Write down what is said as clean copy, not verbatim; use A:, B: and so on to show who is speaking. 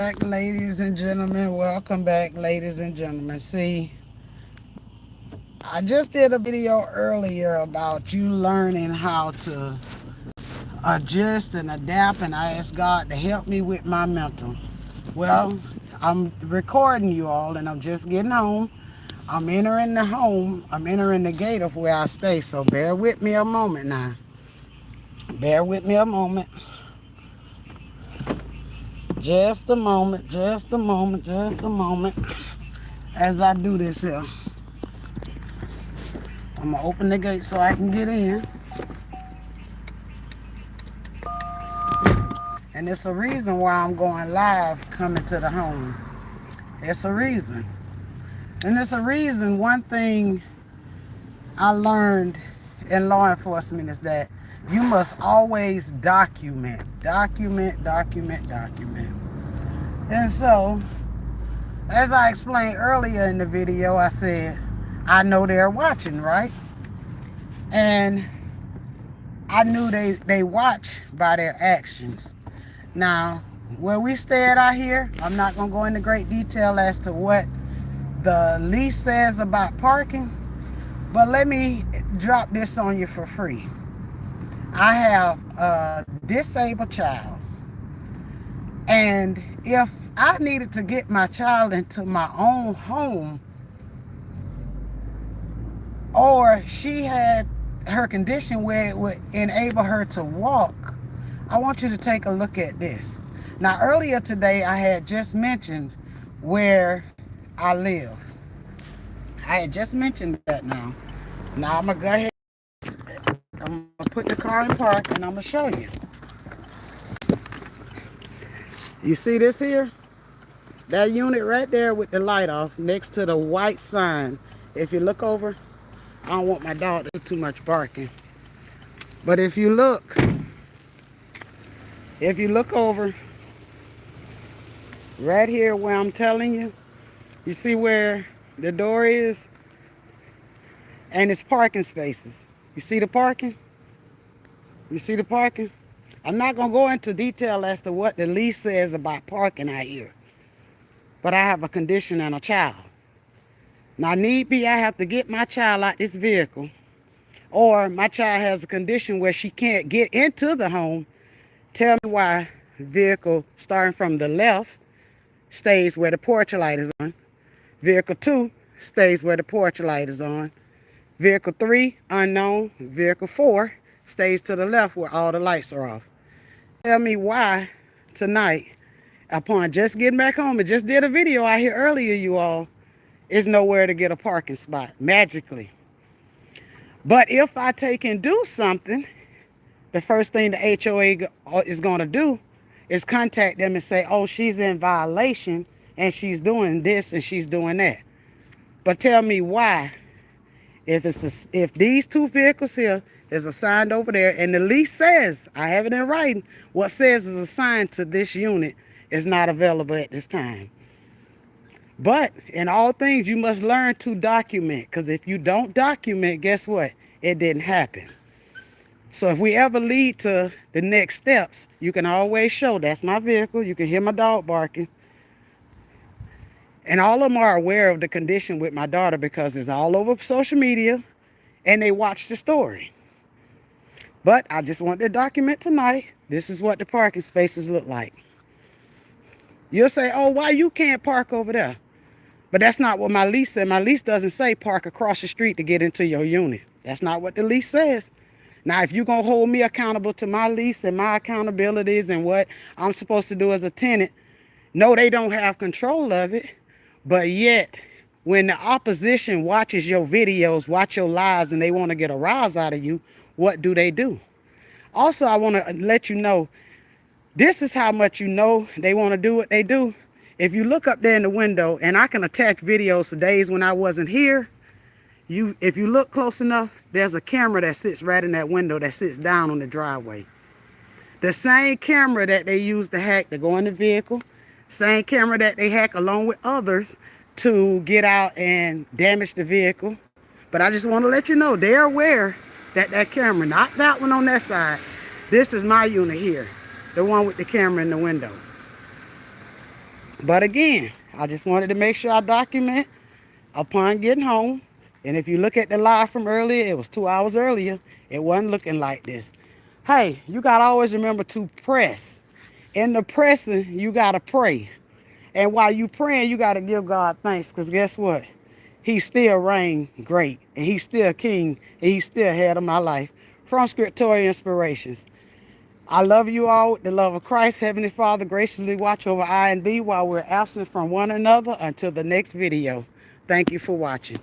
A: Back, ladies and gentlemen. Welcome back, ladies and gentlemen. See, I just did a video earlier about you learning how to adjust and adapt, and I asked God to help me with my mental. Well, I'm recording you all, and I'm just getting home. I'm entering the home. I'm entering the gate of where I stay, so bear with me a moment now. Bear with me a moment. Just a moment, just a moment, just a moment. As I do this here, I'm gonna open the gate so I can get in. And it's a reason why I'm going live coming to the home. It's a reason. And it's a reason, one thing I learned in law enforcement is that you must always document. Document, document, document. And so, as I explained earlier in the video, I said, I know they're watching, right? And I knew they watch by their actions. Now, where we stay at out here, I'm not going to go into great detail as to what the lease says about parking, but let me drop this on you for free. I have a disabled child, and if I needed to get my child into my own home, or she had her condition where it would enable her to walk, I want you to take a look at this. Now, earlier today, I had just mentioned where I live. I had just mentioned that now. Now, I'm going to go ahead. I'm going to put the car in park, and I'm going to show you. You see this here? That unit right there with the light off next to the white sign. If you look over, I don't want my dog to do too much barking. But if you look over right here where I'm telling you, you see where the door is? And it's parking spaces. You see the parking? You see the parking? I'm not going to go into detail as to what the lease says about parking out here. But I have a condition and a child. Now, need be, I have to get my child out this vehicle. Or my child has a condition where she can't get into the home. Tell me why vehicle starting from the left stays where the porch light is on. Vehicle 2 stays where the porch light is on. Vehicle 3, unknown. Vehicle 4 stays to the left where all the lights are off. Tell me why tonight, upon just getting back home, and just did a video out here earlier, you all, is nowhere to get a parking spot, magically. But if I take and do something, the first thing the HOA is going to do is contact them and say, oh, she's in violation, and she's doing this and she's doing that. But tell me why. If these two vehicles here is assigned over there, and the lease says, I have it in writing, what says is assigned to this unit is not available at this time. But in all things, you must learn to document, because if you don't document, guess what? It didn't happen. So if we ever lead to the next steps, you can always show that's my vehicle. You can hear my dog barking. And all of them are aware of the condition with my daughter because it's all over social media and they watch the story. But I just want to document tonight, this is what the parking spaces look like. You'll say, oh, why you can't park over there? But that's not what my lease said. My lease doesn't say park across the street to get into your unit. That's not what the lease says. Now, if you're going to hold me accountable to my lease and my accountabilities and what I'm supposed to do as a tenant, no, they don't have control of it. But yet, when the opposition watches your videos, watch your lives, and they want to get a rise out of you, what do? Also, I want to let you know, this is how much you know they want to do what they do. If you look up there in the window, and I can attach videos to days when I wasn't here, if you look close enough, there's a camera that sits right in that window that sits down on the driveway. The same camera that they use to hack to go in the vehicle, same camera that they hack along with others to get out and damage the vehicle. But I just want to let you know, they're aware that that camera, not that one on that side, this is my unit here, the one with the camera in the window. But again, I just wanted to make sure I document upon getting home. And if you look at the live from earlier, it was 2 hours earlier. It wasn't looking like this. Hey, you got to always remember to press. In the pressing, you got to pray. And while you praying, you got to give God thanks. Because guess what? He still reign great. And he's still king. And he's still head of my life. From Scriptorial Inspirations. I love you all with the love of Christ. Heavenly Father, graciously watch over I and thee while we're absent from one another until the next video. Thank you for watching.